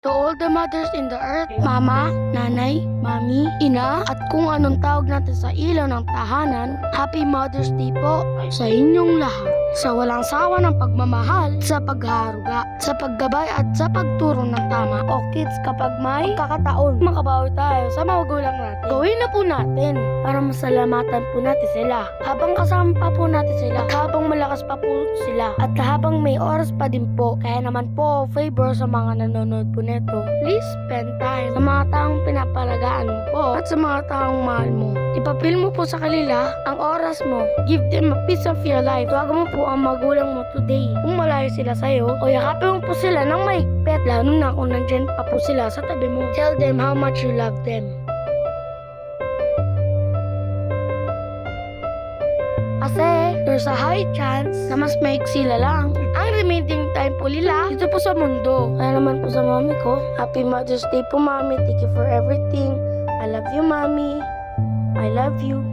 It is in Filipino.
To all the mothers in the earth, mama, nanay, mami, ina, at kung anong tawag natin sa ilaw ng tahanan, Happy Mother's Day po sa inyong lahat. Sa walang sawa ng pagmamahal, sa pagharuga, sa paggabay at sa pagturo ng tama. O kids, kapag may kakataon, makabawi tayo sa magulang natin. Gawin na po natin para masalamatan po natin sila. Habang kasama pa po natin sila, at habang malakas pa po sila, at habang may oras pa din po. Kaya naman po, favor sa mga nanonood po neto, please spend time sa mga taong pinapalagaan mo po at sa mga taong mahal mo. Ipapil mo po sa kanila ang oras mo. Give them a piece of your life. Tuwagan mo po ang magulang mo today. Kung malayo sila sa'yo, o yakapin mo po sila ng mahigpit, lalo na kung nandyan pa po sila sa tabi mo. Tell them how much you love them. Kasi there's a high chance na mas maiksila lang ang remaining time po nila dito po sa mundo. Kaya naman po sa mami ko, Happy Mother's Day po mami. Thank you for everything. I love you mami. I love you.